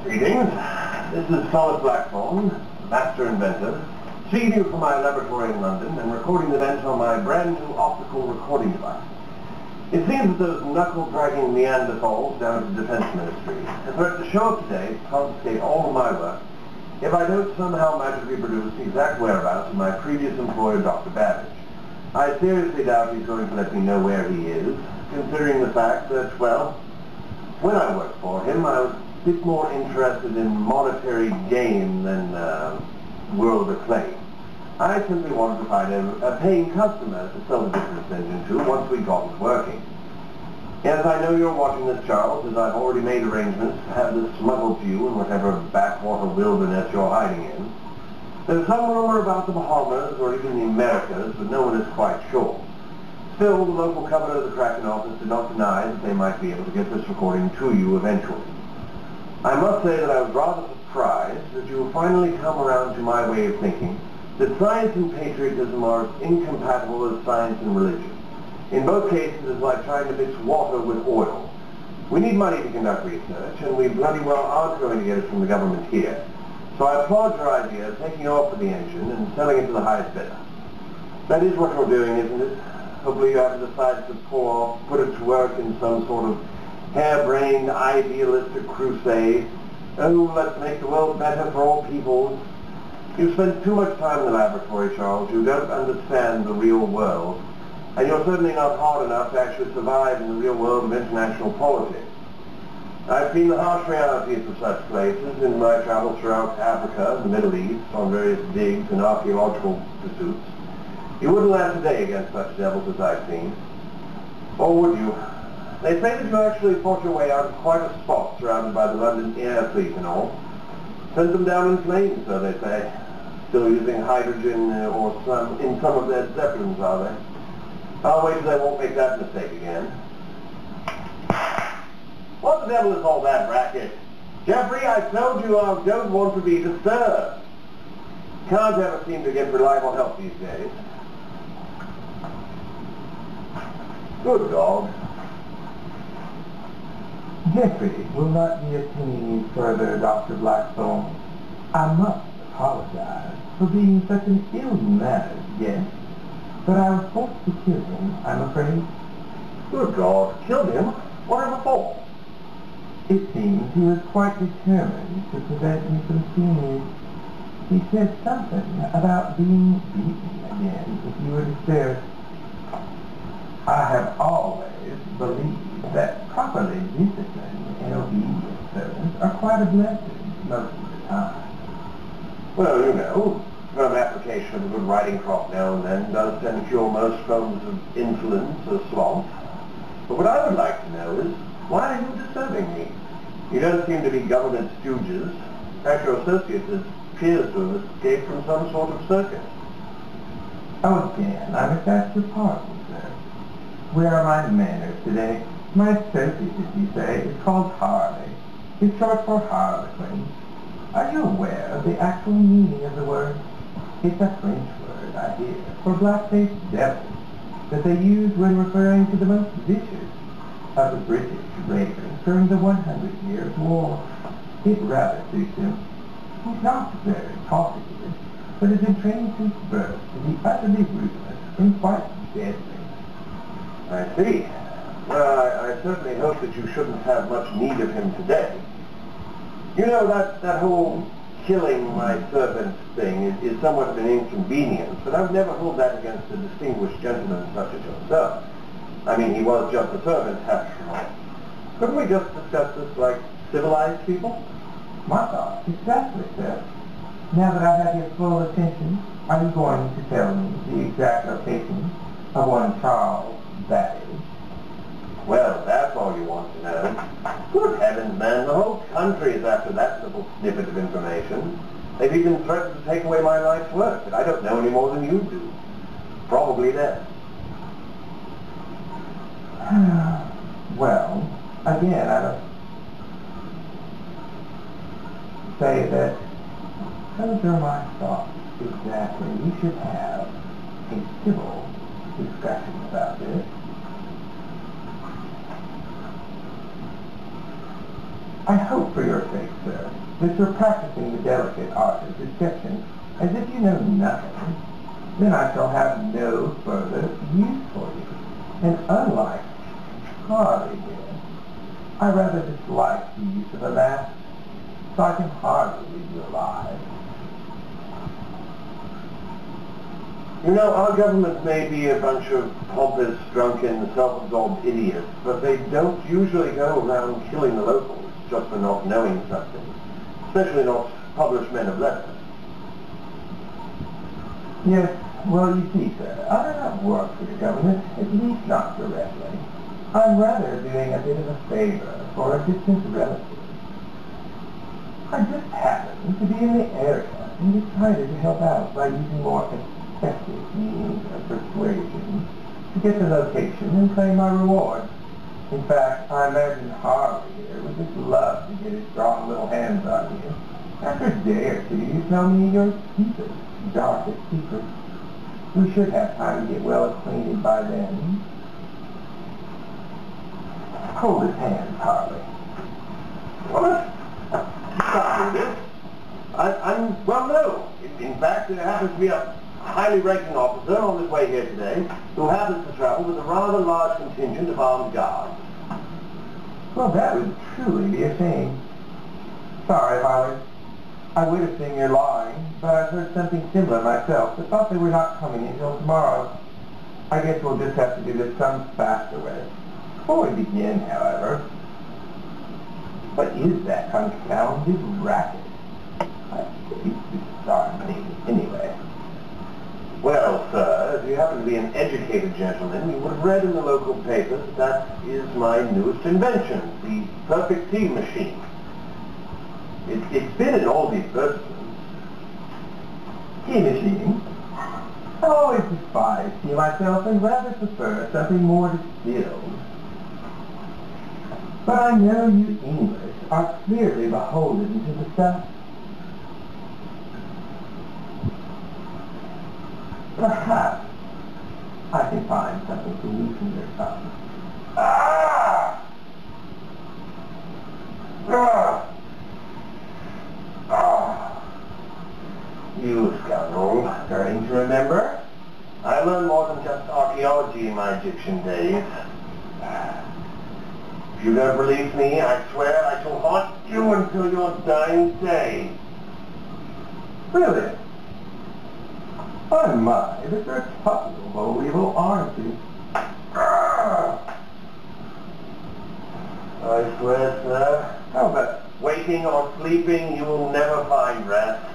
Greetings. This is Thomas Blackthorn, master inventor, speaking to you from my laboratory in London and recording the event on my brand new optical recording device. It seems that those knuckle-dragging Neanderthals down at the Defense Ministry have threatened to show up today to confiscate all of my work if I don't somehow magically produce the exact whereabouts of my previous employer, Dr. Babbage. I seriously doubt he's going to let me know where he is, considering the fact that, well, when I worked for him, I was a bit more interested in monetary gain than world acclaim. I simply wanted to find a paying customer to sell the business engine to once we got it working. Yes, I know you're watching this, Charles, as I've already made arrangements to have this smuggled to you in whatever backwater wilderness you're hiding in. There's some rumor about the Bahamas or even the Americas, but no one is quite sure. Still, the local Commodore of the Kraken office did not deny that they might be able to get this recording to you eventually. I must say that I was rather surprised that you have finally come around to my way of thinking that science and patriotism are as incompatible as science and religion. In both cases, it's like trying to mix water with oil. We need money to conduct research, and we bloody well aren't going to get it from the government here. So I applaud your idea of taking off with the engine and selling it to the highest bidder. That is what you're doing, isn't it? Hopefully you haven't decided to put it to work in some sort of harebrained, idealistic crusade. Oh, let's make the world better for all peoples. You spend too much time in the laboratory, Charles. You don't understand the real world. And you're certainly not hard enough to actually survive in the real world of international politics. I've seen the harsh realities of such places in my travels throughout Africa and the Middle East on various digs and archaeological pursuits. You wouldn't last a day against such devils as I've seen. Or would you? They say that you actually fought your way out of quite a spot surrounded by the London air fleet and all. Sent them down in flames, so they say. Still using hydrogen in some of their zeppelins, are they? I'll wait till they won't make that mistake again. What the devil is all that racket? Jeffrey, I told you I don't want to be disturbed. Can't ever seem to get reliable help these days. Good dog. Jeffrey will not be attending you further, Dr. Blackthorn. I must apologize for being such an ill-mannered guest, but I was forced to kill him, I'm afraid. Good God, killed him? Whatever for? It seems he was quite determined to prevent me from seeing you. He said something about being beaten again if you were to stare. I have always believed that properly disciplined and obedient servants are quite a blessing most of the time. Well, you know, firm application of a good riding crop now and then does tend to cure most forms of insolence or sloth. But what I would like to know is, why are you disturbing me? You don't seem to be government stooges. In fact, your associate appears to have escaped from some sort of circus. Oh, again, I must ask your pardon, sir. Where are my manners today? My associate, as you say, is called Harley. It's short for Harlequin. Are you aware of the actual meaning of the word? It's a French word, I hear, for black-faced devils that they use when referring to the most vicious of the British raiders during the 100 Years' War. It rather suits him. He's not very talkative, but has been trained since birth to be utterly ruthless and quite deadly. I see. Well, I certainly hope that you shouldn't have much need of him today. You know, that whole killing my servants thing is somewhat of an inconvenience, but I would never hold that against a distinguished gentleman such as yourself. I mean, he was just a servant after all. Couldn't we just discuss this like civilized people? My thoughts, exactly, sir. Now that I have your full attention, are you going to tell me the exact location of one Charles Babbage? Well, that's all you want to know. Good heavens, man, the whole country is after that little snippet of information. They've even threatened to take away my life's work, but I don't know any more than you do. Probably less. Well, again, I must say that those are my thoughts exactly. We should have a civil discussion about this. I hope for your sake, sir, that you're practicing the delicate art of deception as if you know nothing. Then I shall have no further use for you. And unlike Harley did, I rather dislike the use of a mask, so I can hardly leave you alive. You know, our government may be a bunch of pompous, drunken, self-absorbed idiots, but they don't usually go around killing the locals just for not knowing something, especially not published men of letters. Yes, well, you see, sir, I do not work for the government, at least not directly. I'm rather doing a bit of a favor for a distant relative. I just happened to be in the area and decided to help out by using more effective means of persuasion to get the location and claim my reward. In fact, I imagine Harley here would just love to get his strong little hands on you. After a day or two, you tell me your deepest, darkest secrets. We should have time to get well acquainted by then. Hold his hands, Harley. What? Stop doing this. Well, no. In fact, there happens to be a highly ranking officer on his way here today who happens to travel with a rather large contingent of armed guards. Well, that would truly be a shame. Sorry, Harley. I would have seen you're lying, but I've heard something similar myself, but thought they were not coming until tomorrow. I guess we'll just have to do this some faster way. Before we begin, however, what is that confounded racket? I think it's start me anyway. Well, sir, if you happen to be an educated gentleman, you would have read in the local papers that is my newest invention, the perfect tea machine. It's been in all the advertisements. Tea machine? I always despised tea myself and rather prefer something more distilled. But I know you English are clearly beholden to the stuff. Perhaps I can find something to loosen your tongue. Ah! Ah! Ah! You scoundrel. Starting to remember? I learned more than just archaeology in my Egyptian days. If you don't release me, I swear I shall haunt you until your dying day. Really? Oh my, but you're a tough little bowl evil, aren't you? I swear, sir. How about Waking or sleeping, you will never find rest.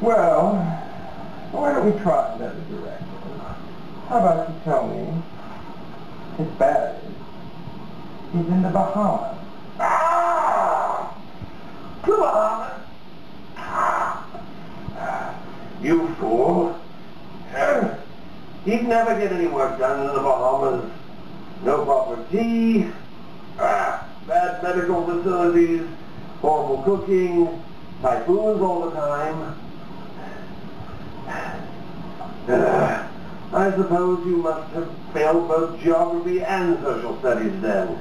Well, why don't we try another direction? How about you tell me his Babbage is in the Bahamas? The Bahamas? You fool. He'd never get any work done in the Bahamas. No proper tea, bad medical facilities, horrible cooking, typhoons all the time. I suppose you must have failed both geography and social studies then.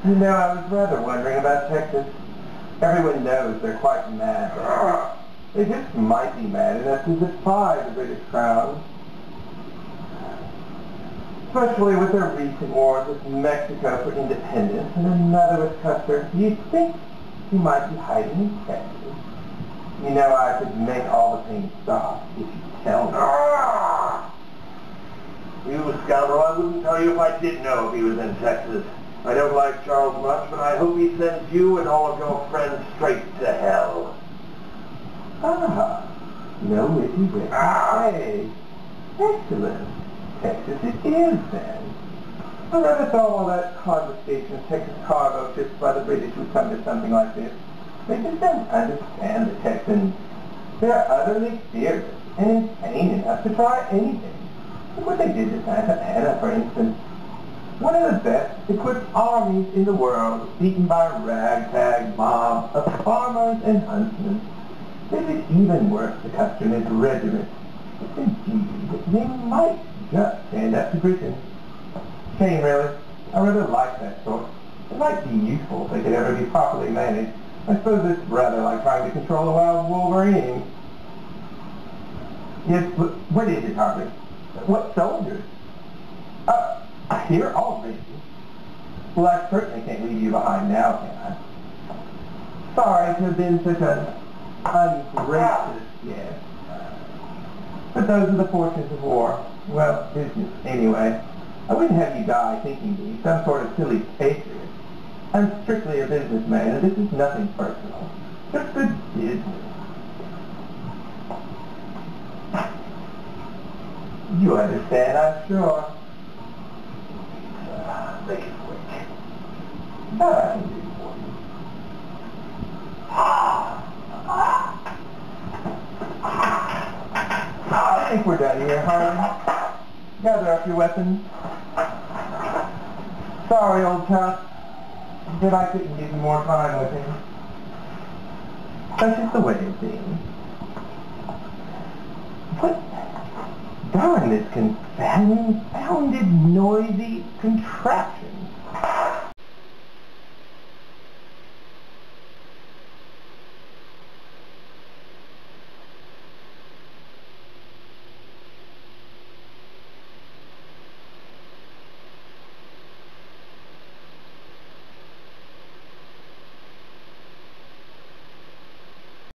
You know, I was rather wondering about Texas. Everyone knows they're quite mad there. They just might be mad enough to defy the British Crown. Especially with their recent wars with Mexico for independence and another with Custer. You'd think he might be hiding in Texas. You know, I could make all the pain stop if you tell me. You scoundrel, I wouldn't tell you if I did know if he was in Texas. I don't like Charles much, but I hope he sends you and all of your friends straight to hell. Ah, no witty way. Hey, excellent. Texas it is, then. I never thought all that conversation of Texas cargo ships by the British would come to something like this. They just don't understand the Texans. They're utterly fearless and insane enough to try anything. Look what they did to Santa Ana, for instance. One of the best equipped armies in the world, beaten by a ragtag mob of farmers and huntsmen. They did even worse to Custer and his regiment. It's indeed they might just stand up to Britain. shame, really. I rather like that sort. It might be useful if they could ever be properly managed. I suppose it's rather like trying to control a wild wolverine. Yes, what is it, Harvey? What soldiers? Here already? Well, I certainly can't leave you behind now, can I? Sorry to have been such an ungracious guest. But those are the fortunes of war. Well, business, anyway. I wouldn't have you die thinking me some sort of silly patriot. I'm strictly a businessman, and this is nothing personal. Just good business. You understand, I'm sure. Make it quick. That I can do for you. I think we're done here, Harley. Gather up your weapons. Sorry, old chap, but I couldn't give you more time with him. That's just the way it seems. What? Darn this confounded, noisy contraption.